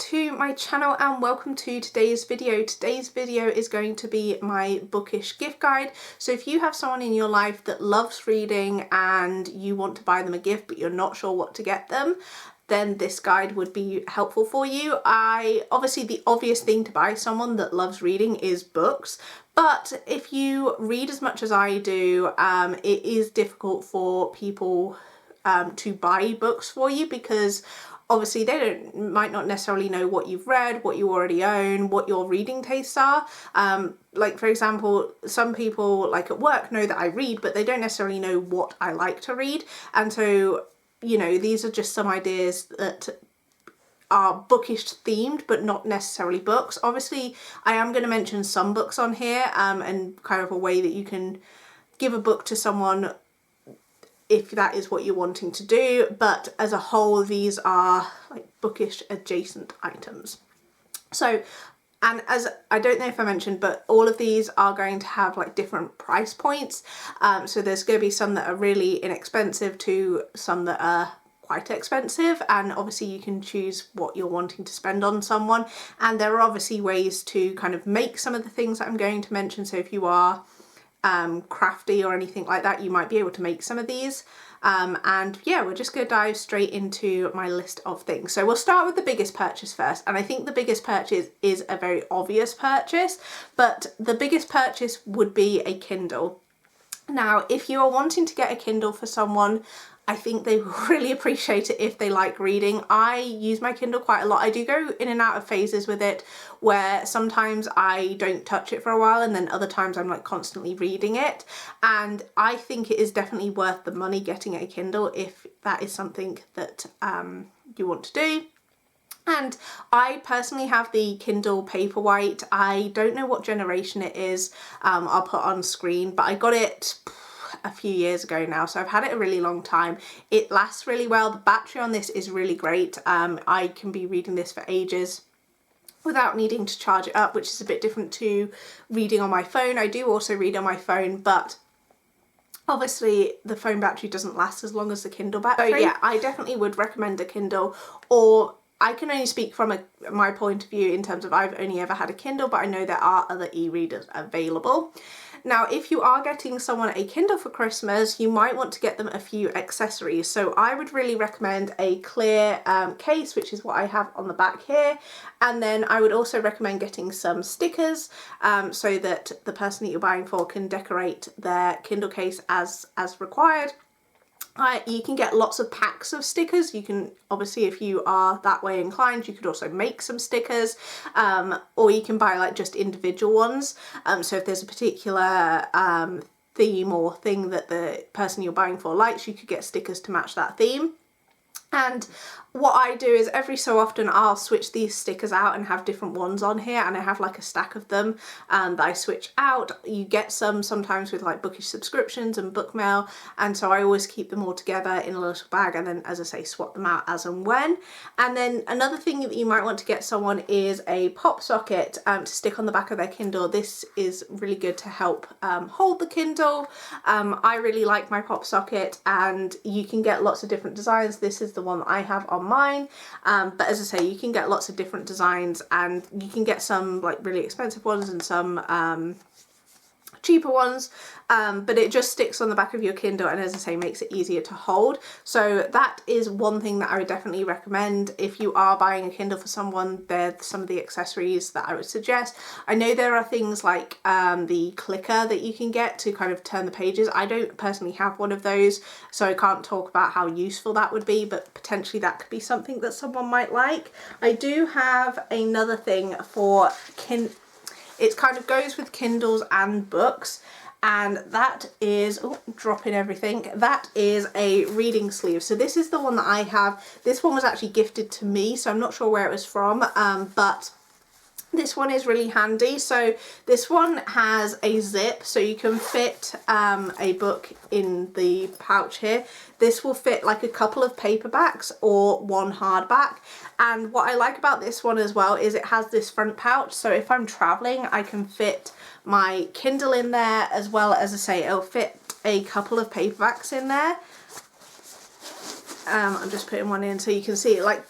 to my channel and welcome to today's video. Today's video is going to be my Bookish gift guide. So if you have someone in your life that loves reading and you want to buy them a gift but you're not sure what to get them, then this guide would be helpful for you. Obviously the obvious thing to buy someone that loves reading is books, but if you read as much as I do, it is difficult for people to buy books for you because obviously they might not necessarily know what you've read, what you already own, what your reading tastes are. Like for example, some people like at work know that I read, but they don't necessarily know what I like to read. And so, you know, these are just some ideas that are bookish themed, but not necessarily books. Obviously, I am going to mention some books on here and kind of a way that you can give a book to someone if that is what you're wanting to do, but as a whole these are like bookish adjacent items. So, and as I don't know if I mentioned, but all of these are going to have like different price points. So there's going to be some that are really inexpensive to some that are quite expensive, and obviously you can choose what you're wanting to spend on someone. And there are obviously ways to kind of make some of the things that I'm going to mention. So if you are crafty or anything like that, you might be able to make some of these. And yeah, we're just going to dive straight into my list of things. So we'll start with the biggest purchase first, and I think the biggest purchase is a very obvious purchase, but the biggest purchase would be a Kindle. Now, if you are wanting to get a Kindle for someone, I think they will really appreciate it if they like reading. I use my Kindle quite a lot. I do go in and out of phases with it where sometimes I don't touch it for a while and then other times I'm like constantly reading it. And I think it is definitely worth the money getting a Kindle if that is something that you want to do. And I personally have the Kindle Paperwhite. I don't know what generation it is, I'll put on screen, but I got it a few years ago now, so I've had it a really long time. It lasts really well. The battery on this is really great. I can be reading this for ages without needing to charge it up, which is a bit different to reading on my phone. I do also read on my phone, but obviously the phone battery doesn't last as long as the Kindle battery. So yeah, I definitely would recommend a Kindle, or I can only speak from my point of view in terms of I've only ever had a Kindle, but I know there are other e-readers available. Now, if you are getting someone a Kindle for Christmas, you might want to get them a few accessories. So I would really recommend a clear case, which is what I have on the back here. And then I would also recommend getting some stickers so that the person that you're buying for can decorate their Kindle case as required. You can get lots of packs of stickers. You can, obviously, if you are that way inclined, you could also make some stickers, or you can buy like just individual ones. So if there's a particular theme or thing that the person you're buying for likes, you could get stickers to match that theme. And what I do is every so often I'll switch these stickers out and have different ones on here, and I have like a stack of them that I switch out. You get some sometimes with like Bookish subscriptions and book mail, and so I always keep them all together in a little bag and then, as I say, swap them out as and when. And then another thing that you might want to get someone is a pop socket to stick on the back of their Kindle. This is really good to help hold the Kindle. I really like my pop socket, and you can get lots of different designs. This is the one that I have on mine, but as I say, you can get lots of different designs, and you can get some like really expensive ones and some cheaper ones, but it just sticks on the back of your Kindle and, as I say, makes it easier to hold. So that is one thing that I would definitely recommend if you are buying a Kindle for someone. They're some of the accessories that I would suggest. I know there are things like the clicker that you can get to kind of turn the pages. I don't personally have one of those, so I can't talk about how useful that would be, but potentially that could be something that someone might like. I do have another thing for it kind of goes with Kindles and books, and that is, oh, dropping everything, that is a reading sleeve. So this is the one that I have. This one was actually gifted to me, so I'm not sure where it was from, but this one is really handy. So this one has a zip, so you can fit a book in the pouch here. This will fit like a couple of paperbacks or one hardback. And what I like about this one as well is it has this front pouch, so if I'm traveling I can fit my Kindle in there, as well as I say, it'll fit a couple of paperbacks in there. I'm just putting one in so you can see it. Like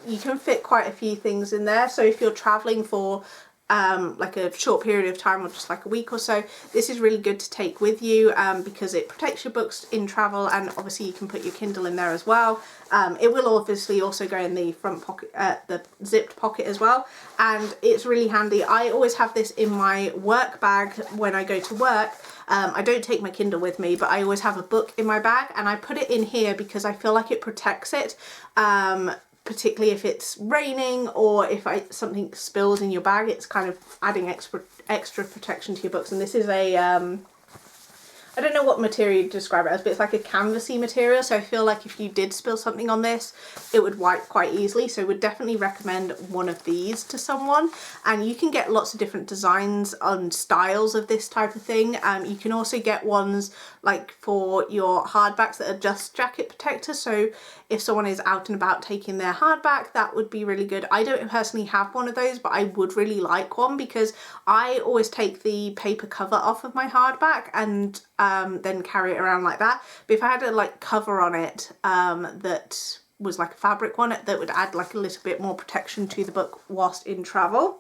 you can fit quite a few things in there. So if you're traveling for like a short period of time or just like a week or so, this is really good to take with you because it protects your books in travel, and obviously you can put your Kindle in there as well. It will obviously also go in the front pocket, the zipped pocket as well, and it's really handy. I always have this in my work bag when I go to work. I don't take my Kindle with me, but I always have a book in my bag, and I put it in here because I feel like it protects it. Particularly if it's raining or if something spills in your bag, it's kind of adding extra protection to your books. And this is a I don't know what material you describe it as, but it's like a canvasy material, so I feel like if you did spill something on this, it would wipe quite easily. So I would definitely recommend one of these to someone. And you can get lots of different designs and styles of this type of thing. You can also get ones like for your hardbacks that are just jacket protectors, so if someone is out and about taking their hardback, that would be really good. I don't personally have one of those, but I would really like one because I always take the paper cover off of my hardback and then carry it around like that. But if I had a like cover on it that was like a fabric one, that would add like a little bit more protection to the book whilst in travel.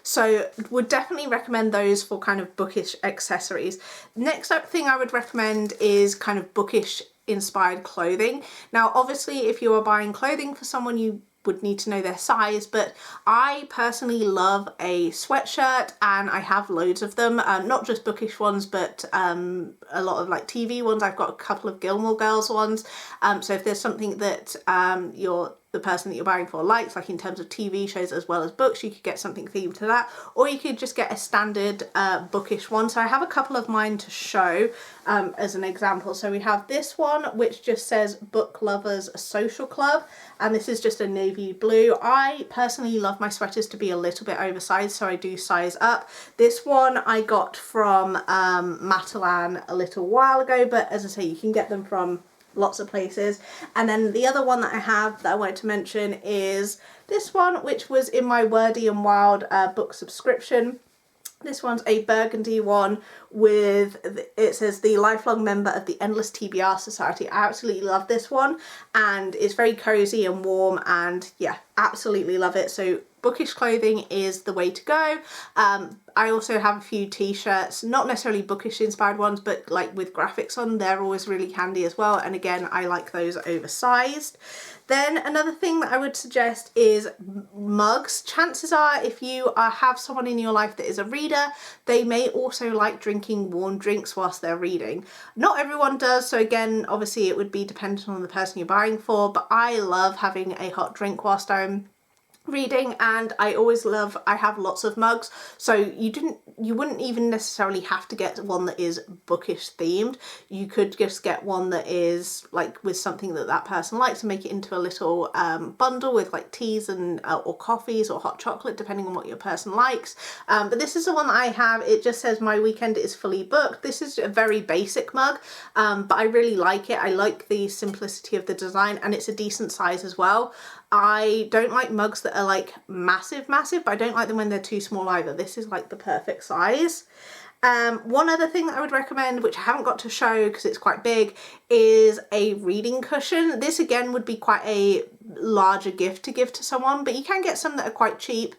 So would definitely recommend those for kind of bookish accessories. Next up thing I would recommend is kind of bookish inspired clothing. Now obviously if you are buying clothing for someone, you would need to know their size, but I personally love a sweatshirt, and I have loads of them, not just bookish ones, but a lot of like TV ones. I've got a couple of Gilmore Girls ones, so if there's something that the person that you're buying for likes, like in terms of TV shows as well as books, you could get something themed to that, or you could just get a standard bookish one. So I have a couple of mine to show as an example. So we have this one which just says Book Lovers Social Club, and this is just a navy blue. I personally love my sweaters to be a little bit oversized, so I do size up. This one I got from Matalan a little while ago, but as I say, you can get them from lots of places. And then the other one that I have that I wanted to mention is this one, which was in my Wordy and Wild book subscription. This one's a burgundy one with, it says the lifelong member of the Endless TBR Society. I absolutely love this one, and it's very cozy and warm, and yeah, absolutely love it. So bookish clothing is the way to go. I also have a few t-shirts, not necessarily bookish inspired ones, but like with graphics on. They're always really handy as well, and again, I like those oversized. Then another thing that I would suggest is mugs. Chances are if you have someone in your life that is a reader, they may also like drinking warm drinks whilst they're reading. Not everyone does, so again, obviously it would be dependent on the person you're buying for, but I love having a hot drink whilst I'm reading, and I have lots of mugs, so you wouldn't even necessarily have to get one that is bookish themed. You could just get one that is like with something that person likes and make it into a little bundle with like teas and or coffees or hot chocolate, depending on what your person likes. But this is the one that I have. It just says my weekend is fully booked. This is a very basic mug, but I really like it. I like the simplicity of the design, and it's a decent size as well. I don't like mugs that are like massive, but I don't like them when they're too small either. This is like the perfect size. One other thing that I would recommend, which I haven't got to show because it's quite big, is a reading cushion. This again would be quite a larger gift to give to someone, but you can get some that are quite cheap.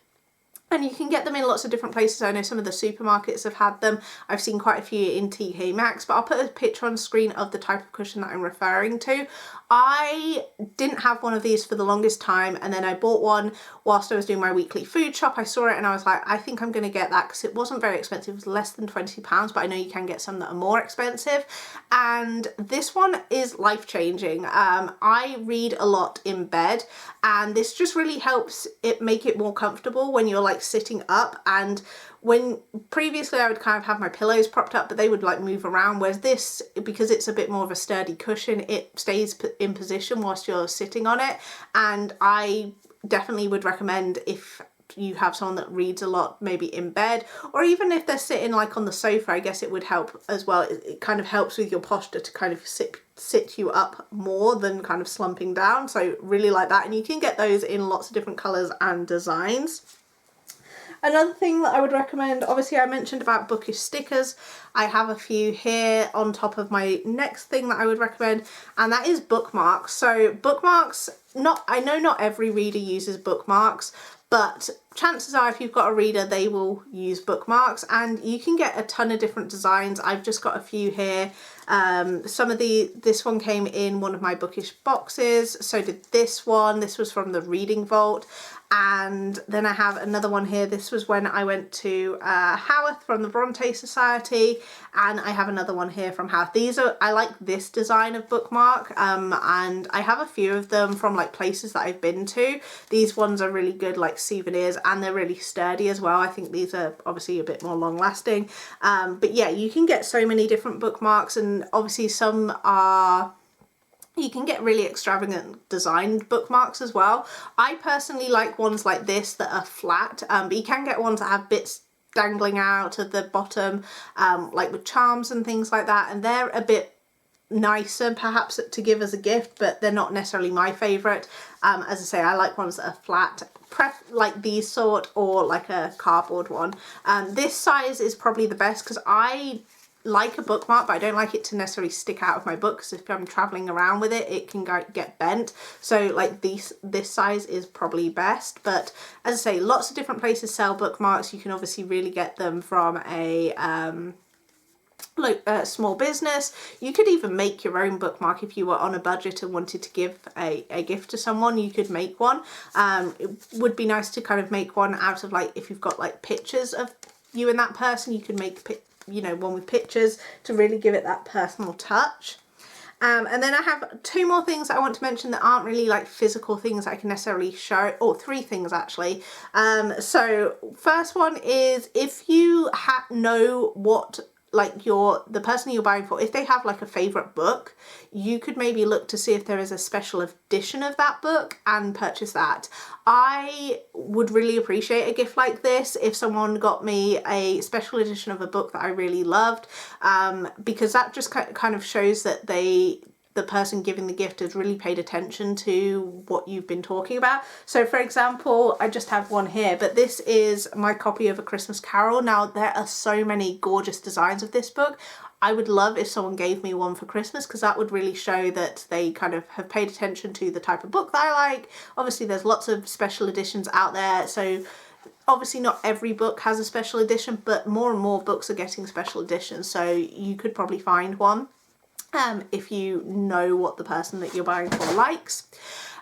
And you can get them in lots of different places. I know some of the supermarkets have had them. I've seen quite a few in TK Maxx, but I'll put a picture on screen of the type of cushion that I'm referring to. I didn't have one of these for the longest time, and then I bought one whilst I was doing my weekly food shop. I saw it and I was like, I think I'm going to get that because it wasn't very expensive. It was less than £20, but I know you can get some that are more expensive. And this one is life-changing. I read a lot in bed, and this just really helps it make it more comfortable when you're like sitting up. And when previously I would kind of have my pillows propped up, but they would like move around, whereas this, because it's a bit more of a sturdy cushion, it stays in position whilst you're sitting on it. And I definitely would recommend, if you have someone that reads a lot, maybe in bed, or even if they're sitting like on the sofa, I guess it would help as well. It kind of helps with your posture to kind of sit you up more than kind of slumping down. So really like that, and you can get those in lots of different colours and designs. Another thing that I would recommend, obviously I mentioned about bookish stickers. I have a few here on top of my next thing that I would recommend, and that is bookmarks. So bookmarks I know not every reader uses bookmarks, but chances are if you've got a reader, they will use bookmarks, and you can get a ton of different designs. I've just got a few here. This one came in one of my Bookish boxes, so did this one. This was from the Reading Vault. And then I have another one here. This was when I went to Haworth from the Bronte Society, and I have another one here from Haworth. I like this design of bookmark, and I have a few of them from like places that I've been to. These ones are really good, like souvenirs, and they're really sturdy as well. I think these are obviously a bit more long lasting, but yeah, you can get so many different bookmarks, and obviously you can get really extravagant designed bookmarks as well. I personally like ones like this that are flat, but you can get ones that have bits dangling out of the bottom, like with charms and things like that, and they're a bit nicer perhaps to give as a gift, but they're not necessarily my favourite. As I say, I like ones that are flat, like these sort, or like a cardboard one. This size is probably the best because I like a bookmark, but I don't like it to necessarily stick out of my book, because if I'm traveling around with it, it can get bent. So like this size is probably best. But as I say, lots of different places sell bookmarks. You can obviously really get them from a small business. You could even make your own bookmark if you were on a budget and wanted to give a gift to someone. You could make one. It would be nice to kind of make one out of, like, if you've got like pictures of you and that person, you could make one with pictures to really give it that personal touch. And then I have two more things that I want to mention that aren't really like physical things I can necessarily show, or three things actually. So first one is, if you know what the person you're buying for, if they have like a favourite book, you could maybe look to see if there is a special edition of that book and purchase that. I would really appreciate a gift like this if someone got me a special edition of a book that I really loved, because that just kind of shows that the person giving the gift has really paid attention to what you've been talking about. So for example, I just have one here, but this is my copy of A Christmas Carol. Now, there are so many gorgeous designs of this book. I would love if someone gave me one for Christmas, because that would really show that they kind of have paid attention to the type of book that I like. Obviously, there's lots of special editions out there, so obviously not every book has a special edition, but more and more books are getting special editions, so you could probably find one if you know what the person that you're buying for likes.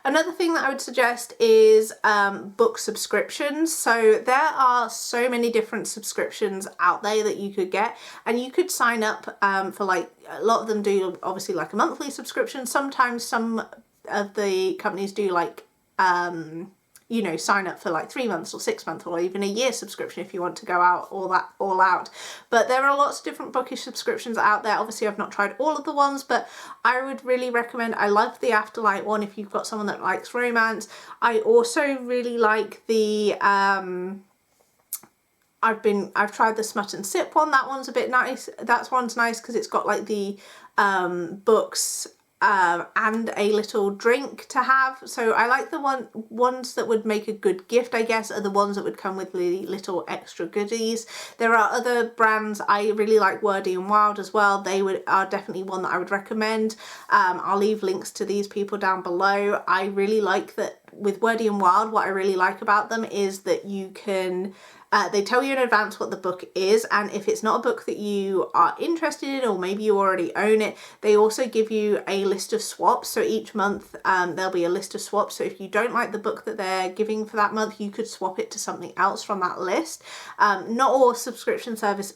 Another thing that I would suggest is book subscriptions. So there are so many different subscriptions out there that you could get, and you could sign up for, like, a lot of them do obviously like a monthly subscription. Sometimes some of the companies do like sign up for like 3 months or 6 months or even a year subscription if you want to go out all out. But there are lots of different Bookish subscriptions out there. Obviously, I've not tried all of the ones, but I would really recommend. I love the Afterlight one if you've got someone that likes romance. I also really like the I've tried the Smut and Sip one. That one's a bit nice. That one's nice because it's got like the books and a little drink to have. So I like the ones that would make a good gift, I guess, are the ones that would come with the little extra goodies. There are other brands. I really like Wordy and Wild as well. They are definitely one that I would recommend. I'll leave links to these people down below. I really like that with Wordy and Wild. What I really like about them is that you can they tell you in advance what the book is, and if it's not a book that you are interested in, or maybe you already own it, they also give you a list of swaps. So each month there'll be a list of swaps. So if you don't like the book that they're giving for that month, you could swap it to something else from that list. Not all subscription services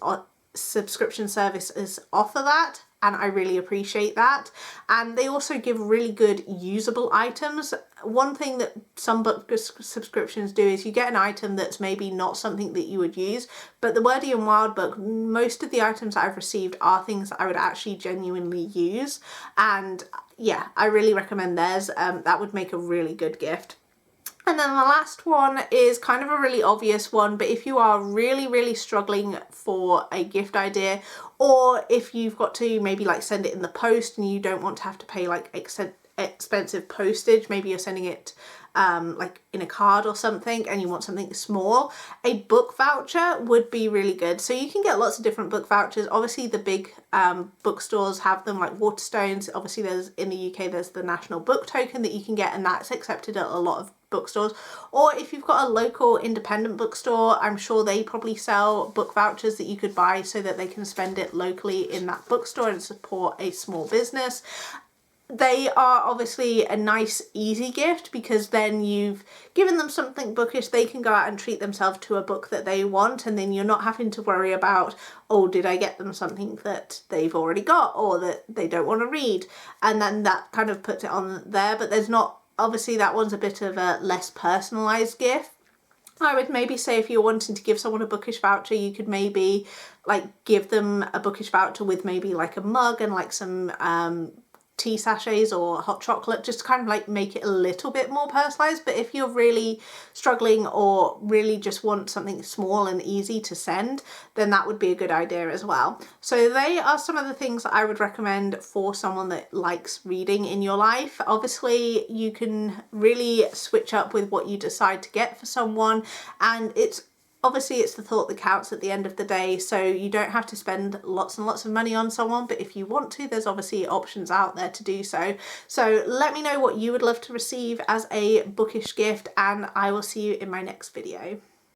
offer that, and I really appreciate that. And they also give really good usable items. One thing that some book subscriptions do is you get an item that's maybe not something that you would use, but the Wordy and Wild book, most of the items that I've received are things that I would actually genuinely use. And yeah, I really recommend theirs. That would make a really good gift. And then the last one is kind of a really obvious one, but if you are really, really struggling for a gift idea, or if you've got to maybe like send it in the post and you don't want to have to pay like expensive postage, maybe you're sending it like in a card or something, and you want something small, a book voucher would be really good. So you can get lots of different book vouchers. Obviously the big bookstores have them, like Waterstones. Obviously there's, in the UK, there's the National Book Token that you can get, and that's accepted at a lot of bookstores. Or if you've got a local independent bookstore, I'm sure they probably sell book vouchers that you could buy so that they can spend it locally in that bookstore and support a small business. They are obviously a nice easy gift, because then you've given them something bookish. They can go out and treat themselves to a book that they want, and then you're not having to worry about, oh, did I get them something that they've already got or that they don't want to read, and then that kind of puts it on there. But there's not, obviously that one's a bit of a less personalized gift. I would maybe say if you're wanting to give someone a bookish voucher, you could maybe like give them a bookish voucher with maybe like a mug and like some tea sachets or hot chocolate, just to kind of like make it a little bit more personalized. But if you're really struggling or really just want something small and easy to send, then that would be a good idea as well. So they are some of the things that I would recommend for someone that likes reading in your life. Obviously you can really switch up with what you decide to get for someone, and obviously it's the thought that counts at the end of the day, so you don't have to spend lots and lots of money on someone, but if you want to, there's obviously options out there to do so. So let me know what you would love to receive as a bookish gift, and I will see you in my next video.